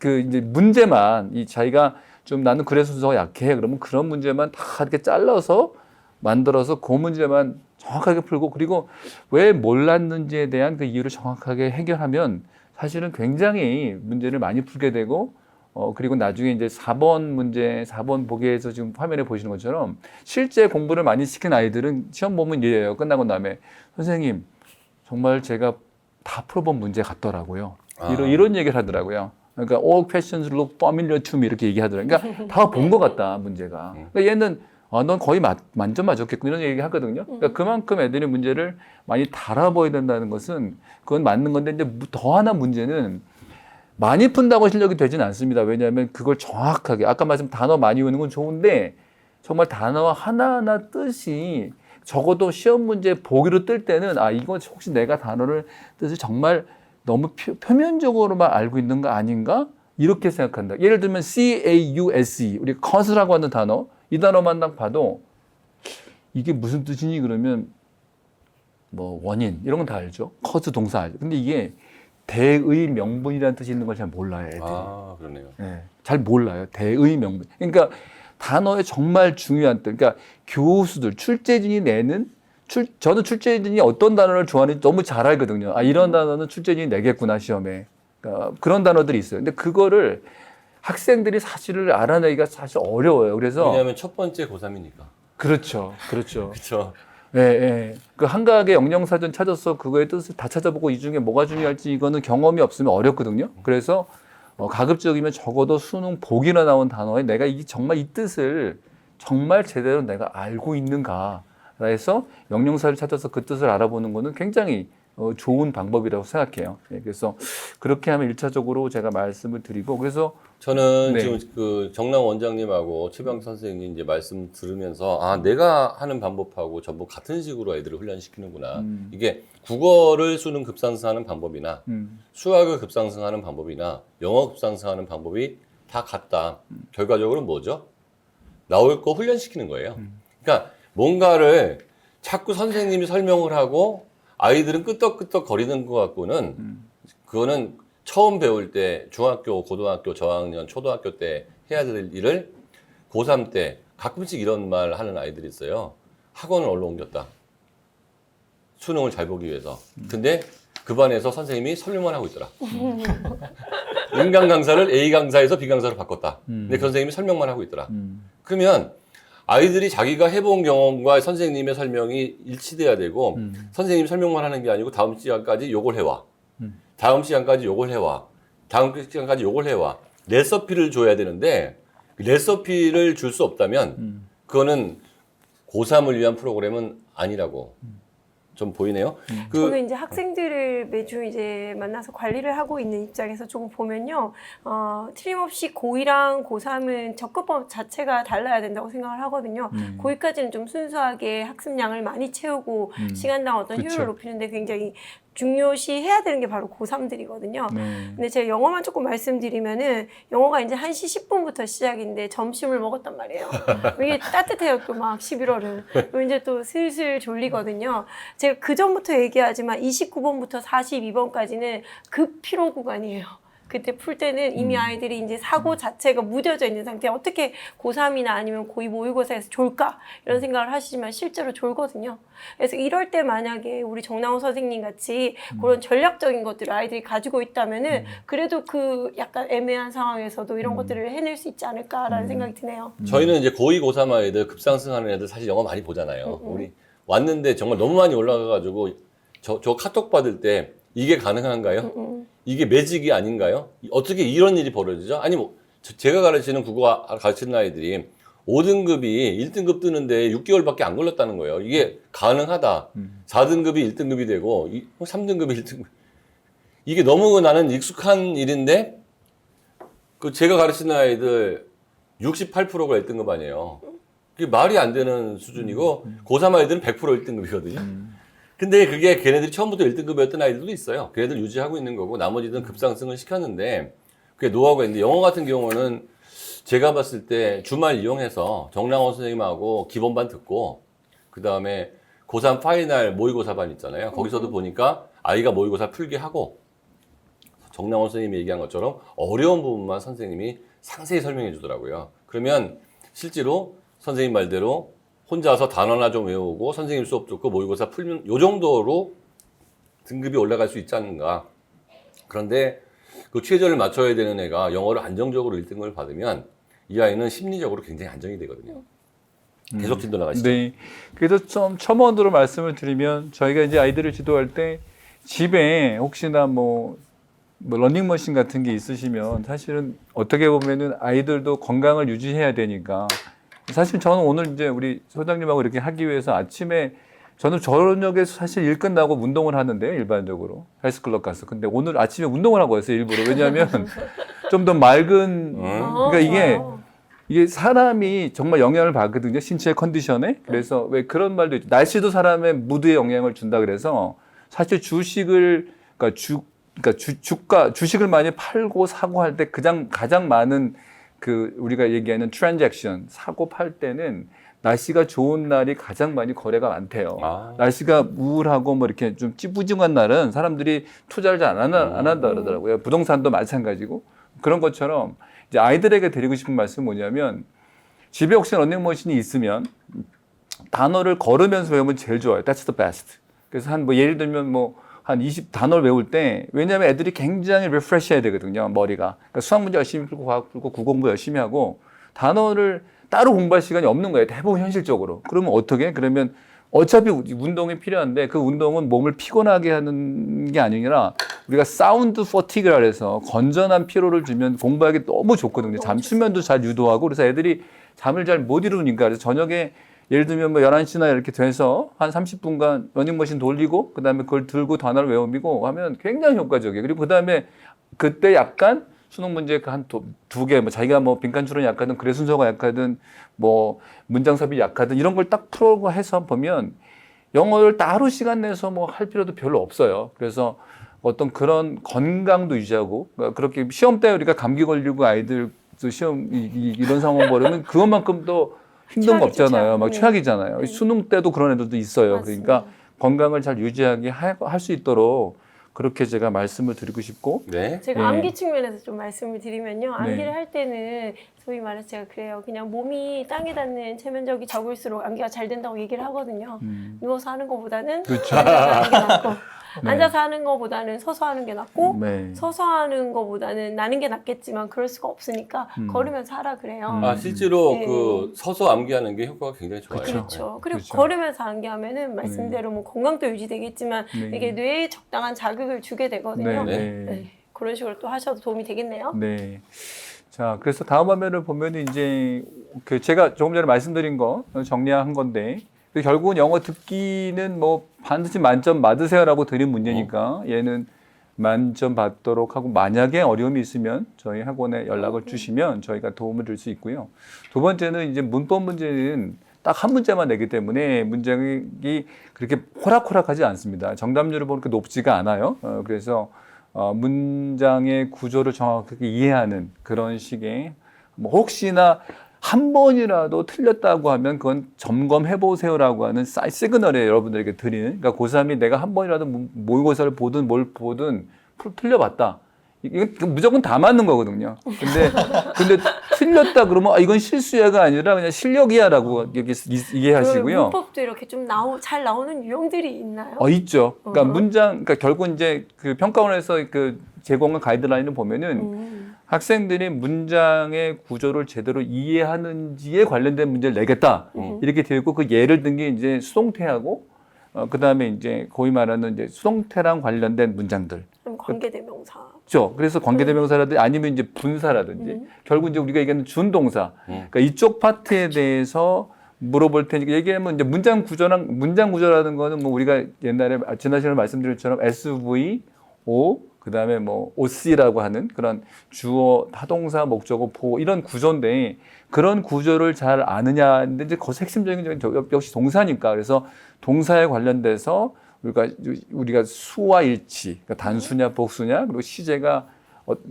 문제만 이 자기가 좀 나는 그래 순서가 약해 그러면 그런 문제만 다 이렇게 잘라서 만들어서 그 문제만 정확하게 풀고, 그리고 왜 몰랐는지에 대한 그 이유를 정확하게 해결하면 사실은 굉장히 문제를 많이 풀게 되고, 그리고 나중에 이제 4번 문제, 4번 보기에서 지금 화면에 보시는 것처럼 실제 공부를 많이 시킨 아이들은 시험 보면 이래요. 끝나고 나면 선생님 정말 제가 다 풀어본 문제 같더라고요. 이런 얘기를 하더라고요. 그러니까 all questions look familiar to me 이렇게 얘기하더라고요. 그러니까 다 본 것 같다 문제가. 그러니까 얘는 넌 거의 만점 맞았겠군 이런 얘기 하거든요. 그러니까 그만큼 애들이 문제를 많이 달아보야 된다는 것은 그건 맞는 건데, 이제 더 하나 문제는 많이 푼다고 실력이 되지는 않습니다. 왜냐하면 그걸 정확하게 아까 말씀 단어 많이 외우는 건 좋은데 정말 단어 하나하나 뜻이 적어도 시험 문제 보기로 뜰 때는 이건 혹시 내가 단어를 뜻을 정말 너무 표면적으로만 알고 있는 거 아닌가? 이렇게 생각한다. 예를 들면 CAUSE 우리 cause라고 하는 단어, 이 단어만 딱 봐도 이게 무슨 뜻이니 그러면 뭐 원인 이런 건 다 알죠. cause 동사 알죠. 근데 이게 대의 명분이라는 뜻이 있는 걸 잘 몰라요, 애들이. 그러네요. 네, 잘 몰라요. 대의 명분. 그러니까 단어의 정말 중요한 뜻. 그러니까 교수들, 출제진이 내는 저는 출제진이 어떤 단어를 좋아하는지 너무 잘 알거든요. 이런 단어는 출제진이 내겠구나, 시험에. 그러니까 그런 단어들이 있어요. 근데 그거를 학생들이 사실을 알아내기가 사실 어려워요. 그래서. 왜냐하면 첫 번째 고3이니까. 그렇죠. 그렇죠. 그렇죠. 예, 예. 그 한가하게 영영사전 찾아서 그거의 뜻을 다 찾아보고 이 중에 뭐가 중요할지 이거는 경험이 없으면 어렵거든요. 그래서 가급적이면 적어도 수능 보기나 나온 단어에 내가 정말 이 뜻을 정말 제대로 내가 알고 있는가 해서 영영사를 찾아서 그 뜻을 알아보는 거는 굉장히 좋은 방법이라고 생각해요. 예, 그래서 그렇게 하면 1차적으로 제가 말씀을 드리고, 그래서 저는 네. 지금 그 정남 원장님하고 최병 선생님 이제 말씀 들으면서 내가 하는 방법하고 전부 같은 식으로 애들을 훈련시키는구나. 이게 국어를 수능 급상승하는 방법이나 수학을 급상승하는 방법이나 영어 급상승하는 방법이 다 같다. 결과적으로 뭐죠? 나올 거 훈련시키는 거예요. 그러니까 뭔가를 자꾸 선생님이 설명을 하고 아이들은 끄떡끄떡 거리는 것 같고는 그거는 처음 배울 때 중학교, 고등학교, 저학년, 초등학교 때 해야 될 일을 고3 때 가끔씩 이런 말 하는 아이들이 있어요. 학원을 얼른 옮겼다. 수능을 잘 보기 위해서. 근데 그 반에서 선생님이 설명만 하고 있더라. 인강 강사를 A 강사에서 B 강사로 바꿨다. 근데 그 선생님이 설명만 하고 있더라. 그러면 아이들이 자기가 해본 경험과 선생님의 설명이 일치돼야 되고 선생님이 설명만 하는 게 아니고 다음 시간까지 요걸 해와. 다음 시간까지 요걸 해와. 다음 시간까지 요걸 해와. 레시피를 줘야 되는데 레시피를 줄 수 없다면 그거는 고3을 위한 프로그램은 아니라고 좀 보이네요. 저는 이제 학생들을 매주 이제 만나서 관리를 하고 있는 입장에서 조금 보면요, 틀림없이 고2랑 고3은 접근법 자체가 달라야 된다고 생각을 하거든요. 고2까지는 좀 순수하게 학습량을 많이 채우고 시간당 어떤 그쵸. 효율을 높이는데 굉장히 중요시 해야 되는 게 바로 고3들이거든요. 근데 제가 영어만 조금 말씀드리면은 영어가 이제 1시 10분부터 시작인데 점심을 먹었단 말이에요. 이게 따뜻해요, 또 막 11월은. 이제 또 슬슬 졸리거든요. 제가 그 전부터 얘기하지만 29번부터 42번까지는 급피로 구간이에요. 그때 풀 때는 이미 아이들이 이제 사고 자체가 무뎌져 있는 상태에 어떻게 고3이나 아니면 고2 모의고사에서 졸까? 이런 생각을 하시지만 실제로 졸거든요. 그래서 이럴 때 만약에 우리 정나훈 선생님 같이 그런 전략적인 것들을 아이들이 가지고 있다면은 그래도 그 약간 애매한 상황에서도 이런 것들을 해낼 수 있지 않을까라는 생각이 드네요. 저희는 이제 고2, 고3 아이들 급상승하는 애들 사실 영어 많이 보잖아요. 우리 왔는데 정말 너무 많이 올라가가지고 저 카톡 받을 때 이게 가능한가요? 이게 매직이 아닌가요? 어떻게 이런 일이 벌어지죠? 아니 뭐 제가 가르치는 국어 가르치는 아이들이 5등급이 1등급 뜨는데 6개월밖에 안 걸렸다는 거예요. 이게 가능하다. 4등급이 1등급이 되고 3등급이 1등급. 이게 너무 나는 익숙한 일인데 그 제가 가르치는 아이들 68%가 1등급 아니에요. 그게 말이 안 되는 수준이고 고3 아이들은 100% 1등급이거든요. 근데 그게 걔네들이 처음부터 1등급이었던 아이들도 있어요. 걔네들 유지하고 있는 거고 나머지는 급상승을 시켰는데 그게 노하우가 있는데 영어 같은 경우는 제가 봤을 때 주말 이용해서 정랑원 선생님하고 기본반 듣고 그 다음에 고3 파이널 모의고사반 있잖아요. 거기서도 보니까 아이가 모의고사 풀게 하고 정랑원 선생님이 얘기한 것처럼 어려운 부분만 선생님이 상세히 설명해 주더라고요. 그러면 실제로 선생님 말대로 혼자서 단어나 좀 외우고 선생님 수업 듣고 모의고사 풀면 요 정도로 등급이 올라갈 수 있지 않는가. 그런데 그 최저를 맞춰야 되는 애가 영어를 안정적으로 1등급을 받으면 이 아이는 심리적으로 굉장히 안정이 되거든요. 계속 진도 나가시죠. 네. 그래서 좀 첨언으로 말씀을 드리면 저희가 이제 아이들을 지도할 때 집에 혹시나 뭐 러닝머신 같은 게 있으시면 사실은 어떻게 보면은 아이들도 건강을 유지해야 되니까 사실 저는 오늘 이제 우리 소장님하고 이렇게 하기 위해서 아침에 저는 저녁에 사실 일 끝나고 운동을 하는데요, 일반적으로 헬스클럽 가서. 근데 오늘 아침에 운동을 하고 왔어요, 일부러. 왜냐하면 좀 더 맑은 그러니까 이게 사람이 정말 영향을 받거든요, 신체의 컨디션에. 그래서 왜 그런 말도 있죠. 날씨도 사람의 무드에 영향을 준다 그래서 사실 주식을 주식을 많이 팔고 사고 할 때 가장 많은 그 우리가 얘기하는 트랜잭션 사고 팔 때는 날씨가 좋은 날이 가장 많이 거래가 많대요. 날씨가 우울하고 뭐 이렇게 좀 찌부징한 날은 사람들이 투자를 잘 안 한다 그러더라고요. 부동산도 마찬가지고 그런 것처럼 이제 아이들에게 드리고 싶은 말씀은 뭐냐면 집에 혹시 러닝머신이 있으면 단어를 걸으면서 외우면 제일 좋아요. That's the best. 그래서 뭐 예를 들면 한 20 단어를 외울 때 왜냐하면 애들이 굉장히 리프레시 해야 되거든요, 머리가. 그러니까 수학 문제 열심히 풀고 과학 풀고 국어공부 열심히 하고 단어를 따로 공부할 시간이 없는 거예요, 대부분 현실적으로. 그러면 어떻게? 그러면 어차피 운동이 필요한데 그 운동은 몸을 피곤하게 하는 게 아니라 우리가 사운드 퍼티그라 해서 건전한 피로를 주면 공부하기 너무 좋거든요. 수면도 잘 유도하고 그래서 애들이 잠을 잘 못 이루니까 그래서 저녁에 예를 들면 11시나 이렇게 돼서 한 30분간 러닝머신 돌리고 그다음에 그걸 들고 단어를 외우고 하면 굉장히 효과적이에요. 그리고 그다음에 그때 약간 수능 문제 한 두 개, 자기가 빈칸 추론이 약하든 글의 순서가 약하든 문장섭이 약하든 이런 걸 딱 풀고 해서 보면 영어를 따로 시간 내서 할 필요도 별로 없어요. 그래서 어떤 그런 건강도 유지하고 그렇게 시험 때 우리가 감기 걸리고 아이들 시험 이런 상황 벌이면 그것만큼도 힘든 거 없잖아요. 막 최악이잖아요. 수능 때도 그런 애들도 있어요. 맞습니다. 그러니까 건강을 잘 유지하게 할 수 있도록 그렇게 제가 말씀을 드리고 싶고. 네. 제가 암기 측면에서 좀 말씀을 드리면요. 암기를 네. 할 때는 소위 말해서 제가 그래요. 그냥 몸이 땅에 닿는 체면적이 적을수록 암기가 잘 된다고 얘기를 하거든요. 누워서 하는 것보다는 그렇죠. 앉아서 하는 게 낫고 네. 앉아서 하는 것보다는 서서 하는 게 낫고 네. 서서 하는 것보다는 나는 게 낫겠지만 그럴 수가 없으니까 걸으면서 하라 그래요. 실제로 네. 그 서서 암기하는 게 효과가 굉장히 좋아요. 그렇죠. 그리고 그렇죠. 걸으면서 암기하면은 말씀대로 건강도 유지되겠지만 네. 이게 뇌에 적당한 자극을 주게 되거든요. 네. 네. 그런 식으로 또 하셔도 도움이 되겠네요. 네. 자, 그래서 다음 화면을 보면 이제 제가 조금 전에 말씀드린 거 정리한 건데 결국은 영어 듣기는 반드시 만점 받으세요라고 드린 문제니까 얘는 만점 받도록 하고 만약에 어려움이 있으면 저희 학원에 연락을 주시면 저희가 도움을 줄 수 있고요. 두 번째는 이제 문법 문제는 딱 한 문제만 내기 때문에 문장이 그렇게 호락호락하지 않습니다. 정답률을 보니까 높지가 않아요. 그래서 문장의 구조를 정확하게 이해하는 그런 식의 혹시나 한 번이라도 틀렸다고 하면 그건 점검해 보세요라고 하는 시그널에 여러분들에게 드리는 그러니까 고3이 내가 한 번이라도 모의고사를 보든 뭘 보든 틀려봤다. 이건 무조건 다 맞는 거거든요. 근데 틀렸다 그러면 이건 실수야가 아니라 그냥 실력이야라고 이해하시고요. 문법도 이렇게 좀 잘 나오는 유형들이 있나요? 있죠. 그러니까 결국 이제 그 평가원에서 제공한 가이드라인을 보면은 학생들이 문장의 구조를 제대로 이해하는지에 관련된 문제를 내겠다. 이렇게 되어 있고 그 예를 든 게 이제 수동태하고 그다음에 이제 거의 말하는 이제 수동태랑 관련된 문장들. 관계대명사. 그렇죠. 그래서 관계대명사라든지 아니면 이제 분사라든지 결국 이제 우리가 얘기하는 준동사. 그러니까 이쪽 파트에 대해서 물어볼 테니까 얘기하면 이제 문장 구조라는 거는 우리가 옛날에 지난 시간에 말씀드린 것처럼 SV, O 그다음에 뭐 OC라고 하는 그런 주어, 타동사, 목적어, 보어 이런 구조인데 그런 구조를 잘 아느냐. 근데 이제 거기서 핵심적인 점 역시 동사니까. 그래서 동사에 관련돼서 우리가 수와 일치, 그러니까 단수냐 복수냐, 그리고 시제가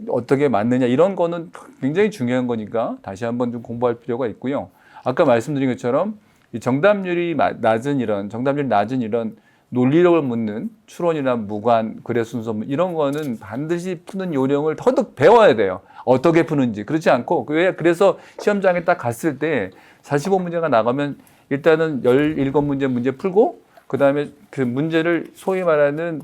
어떻게 맞느냐 이런 거는 굉장히 중요한 거니까 다시 한번 좀 공부할 필요가 있고요. 아까 말씀드린 것처럼 이 정답률이 낮은 이런 논리력을 묻는 추론이나 무관, 글의 순서 이런 거는 반드시 푸는 요령을 터득 배워야 돼요. 어떻게 푸는지. 그렇지 않고 그래서 시험장에 딱 갔을 때 45문제가 나가면 일단은 17문제 문제 풀고 그다음에 그 문제를 소위 말하는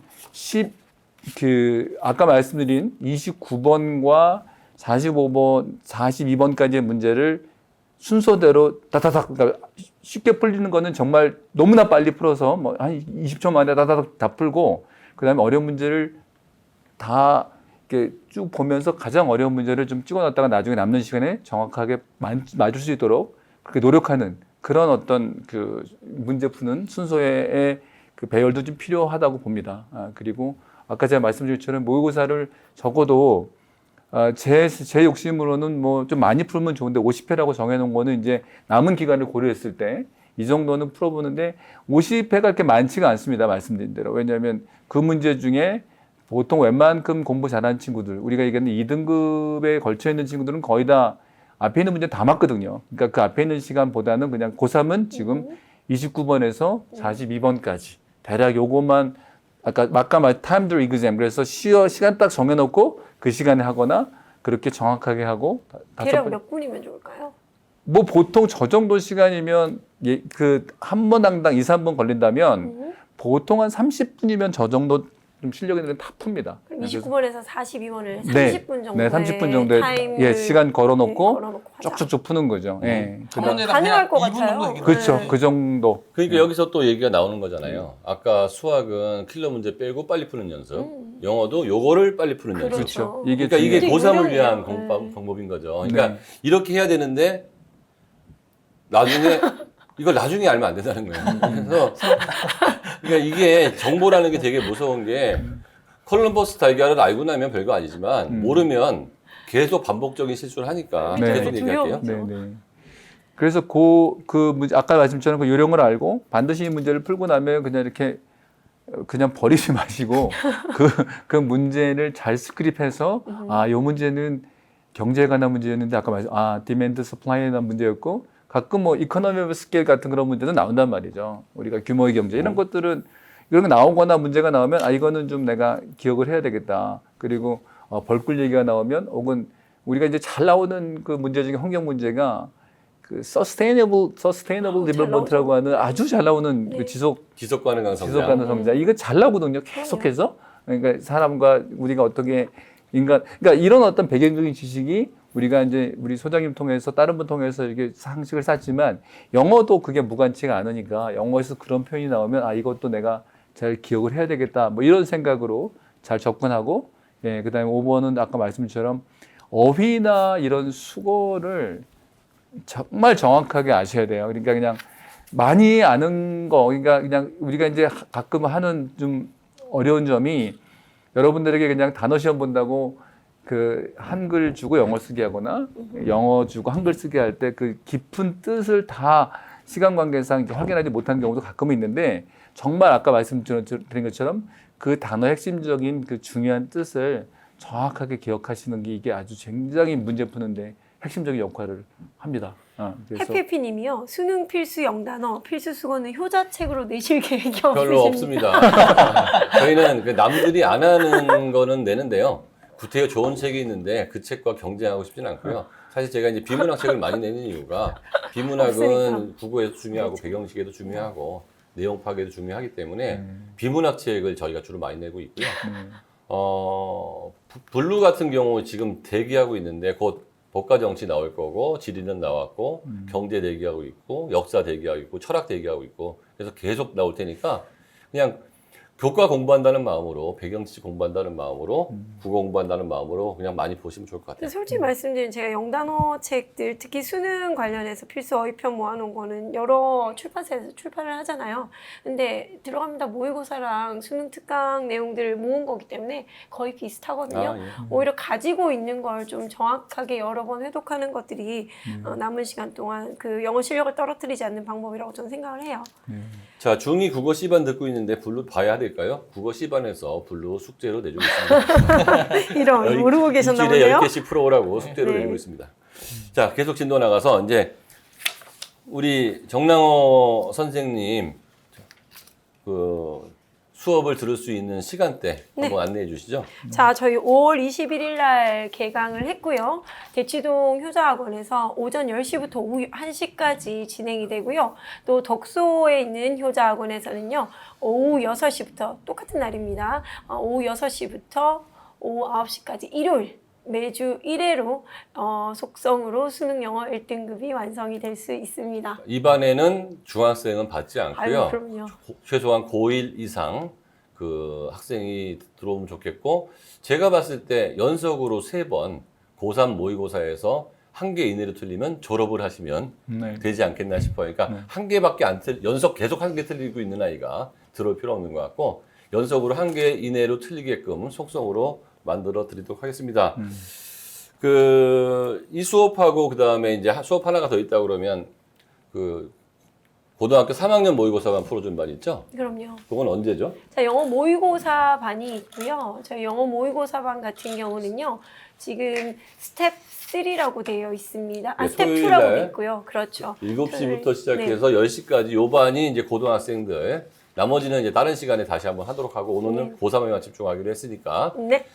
아까 말씀드린 29번과 45번, 42번까지의 문제를 순서대로 다다닥 그러니까 쉽게 풀리는 거는 정말 너무나 빨리 풀어서 뭐 한 20초 만에 다다닥 다 풀고 그다음에 어려운 문제를 다 이렇게 쭉 보면서 가장 어려운 문제를 좀 찍어놨다가 나중에 남는 시간에 정확하게 맞을 수 있도록 그렇게 노력하는 그런 어떤 그 문제 푸는 순서의 그 배열도 좀 필요하다고 봅니다. 그리고 아까 제가 말씀드린 것처럼 모의고사를 적어도 제 욕심으로는 뭐 좀 많이 풀면 좋은데 50회라고 정해놓은 거는 이제 남은 기간을 고려했을 때 이 정도는 풀어보는데 50회가 그렇게 많지가 않습니다. 말씀드린 대로. 왜냐하면 그 문제 중에 보통 웬만큼 공부 잘하는 친구들, 우리가 얘기하는 2등급에 걸쳐 있는 친구들은 거의 다 앞에 있는 문제 다 맞거든요. 그러니까 그 앞에 있는 시간보다는 그냥 고3은 지금 29번에서 42번까지 대략 요것만 아까 말 타임드 exam 그래서 시간 딱 정해놓고 그 시간에 하거나 그렇게 정확하게 하고 대략 몇 분이면 좋을까요? 뭐 보통 저 정도 시간이면 그 한 번 당당 2, 3분 걸린다면 보통 한 30분이면 저 정도 좀 실력 있는 다 풉니다. 그럼 29번에서 42번을 30분 네, 정도의 30분 정도의 타임을 시간 걸어놓고 하자. 쭉쭉쭉 푸는 거죠. 예. 가능할 것 같아요. 그렇죠. 네. 그 정도. 그러니까 여기서 또 얘기가 나오는 거잖아요. 아까 수학은 킬러 문제 빼고 빨리 푸는 연습. 영어도 요거를 빨리 푸는 연습. 그렇죠. 그러니까 이게 되게 고3을 유명해요. 위한 네. 방법인 거죠. 그러니까 네. 이렇게 해야 되는데 나중에 이걸 나중에 알면 안 된다는 거예요. 그래서 그러니까 이게 정보라는 게 되게 무서운 게 콜럼버스 달걀을 알고 나면 별거 아니지만 모르면 계속 반복적인 실수를 하니까 네. 계속 얘기할게요. 네, 네. 그래서 그 문제 아까 말씀처럼 그 요령을 알고 반드시 이 문제를 풀고 나면 그냥 이렇게 그냥 버리지 마시고 그 문제를 잘 스크립해서 요 문제는 경제에 관한 문제였는데 아까 디맨드 서플라이에 대한 문제였고 가끔 뭐 이코노미 오브 스케일 같은 그런 문제도 나온단 말이죠. 우리가 규모의 경제 이런 것들은 이런 거 나오거나 문제가 나오면 이거는 좀 내가 기억을 해야 되겠다. 그리고 벌꿀 얘기가 나오면 혹은 우리가 이제 잘 나오는 그 문제 중에 환경 문제가 그 sustainable development라고 하는 아주 잘 나오는 그 지속 가능한 성장. 지속 가능 성장. 이거 잘 나오거든요. 계속해서. 그러니까 사람과 우리가 어떻게 그러니까 이런 어떤 배경적인 지식이 우리가 이제 우리 소장님 통해서 다른 분 통해서 이렇게 상식을 쌓지만 영어도 그게 무관치가 않으니까 영어에서 그런 표현이 나오면 이것도 내가 잘 기억을 해야 되겠다. 뭐 이런 생각으로 잘 접근하고 그다음에 5번은 아까 말씀처럼 어휘나 이런 수거를 정말 정확하게 아셔야 돼요. 그러니까 그냥 많이 아는 거 그러니까 그냥 우리가 이제 가끔 하는 좀 어려운 점이 여러분들에게 그냥 단어 시험 본다고 그 한글 주고 영어 쓰게 하거나 영어 주고 한글 쓰게 할 때 그 깊은 뜻을 다 시간 관계상 확인하지 못한 경우도 가끔 있는데 정말 아까 말씀드린 것처럼 그 단어의 핵심적인 그 중요한 뜻을 정확하게 기억하시는 게 이게 아주 굉장히 문제 푸는데 핵심적인 역할을 합니다. 그래서 해피해피님이요. 수능 필수 영단어, 필수 수거는 효자책으로 내실 계획이 별로 없으십니까? 없습니다. 저희는 그 남들이 안 하는 거는 내는데요. 구태여 좋은 책이 있는데 그 책과 경쟁하고 싶지는 않고요. 사실 제가 이제 비문학 책을 많이 내는 이유가 비문학은 없으니까. 국어에도 중요하고 배경식에도 중요하고 내용 파악에도 중요하기 때문에 비문학 책을 저희가 주로 많이 내고 있고요. 블루 같은 경우 지금 대기하고 있는데 곧 법과 정치 나올 거고 지리는 나왔고 경제 대기하고 있고 역사 대기하고 있고 철학 대기하고 있고 그래서 계속 나올 테니까 그냥 교과 공부한다는 마음으로, 배경 지식 공부한다는 마음으로, 국어 공부한다는 마음으로 그냥 많이 보시면 좋을 것 같아요. 근데 솔직히 말씀드리면 제가 영단어 책들 특히 수능 관련해서 필수 어휘편 모아놓은 거는 여러 출판사에서 출판을 하잖아요. 근데 들어갑니다. 모의고사랑 수능 특강 내용들을 모은 거기 때문에 거의 비슷하거든요. 예. 오히려 가지고 있는 걸 좀 정확하게 여러 번 회독하는 것들이 남은 시간 동안 그 영어 실력을 떨어뜨리지 않는 방법이라고 저는 생각을 해요. 자, 중2 국어 C반 듣고 있는데 블루 봐야 될까요? 국어 C반에서 블루 숙제로 내주고 있습니다. 이런 모르고 계셨나 일주일에 보네요. 10개씩 풀어오라고 숙제로 네. 내주고 있습니다. 자, 계속 진도 나가서 이제 우리 정랑호 선생님 그 수업을 들을 수 있는 시간대 한번 안내해 주시죠. 자, 저희 5월 21일 날 개강을 했고요. 대치동 효자학원에서 오전 10시부터 오후 1시까지 진행이 되고요. 또 덕소에 있는 효자학원에서는요. 오후 6시부터 똑같은 날입니다. 오후 6시부터 오후 9시까지 일요일 매주 1회로 속성으로 수능 영어 1등급이 완성이 될 수 있습니다. 이 반에는 중학생은 받지 아유, 않고요. 그럼요. 최소한 고1 이상 그 학생이 들어오면 좋겠고, 제가 봤을 때 연속으로 3번 고3 모의고사에서 1개 이내로 틀리면 졸업을 하시면 네. 되지 않겠나 싶어요. 그러니까 한 개밖에 연속 계속 1개 틀리고 있는 아이가 들어올 필요 없는 것 같고, 연속으로 1개 이내로 틀리게끔 속성으로 만들어 드리도록 하겠습니다. 이 수업하고 그다음에 이제 수업 하나가 더 있다 그러면 그 고등학교 3학년 모의고사반 풀어준 반 있죠? 그럼요. 그건 언제죠? 자, 영어 모의고사 반이 있고요. 저희 영어 모의고사 반 같은 경우는요. 지금 스텝 3라고 되어 있습니다. 네, 스텝 토요일 2라고 날 되어 있고요. 그렇죠. 7시부터 시작해서 10시까지 요 반이 이제 고등학생들, 나머지는 이제 다른 시간에 다시 한번 하도록 하고, 오늘은 고3에만 집중하기로 했으니까 네.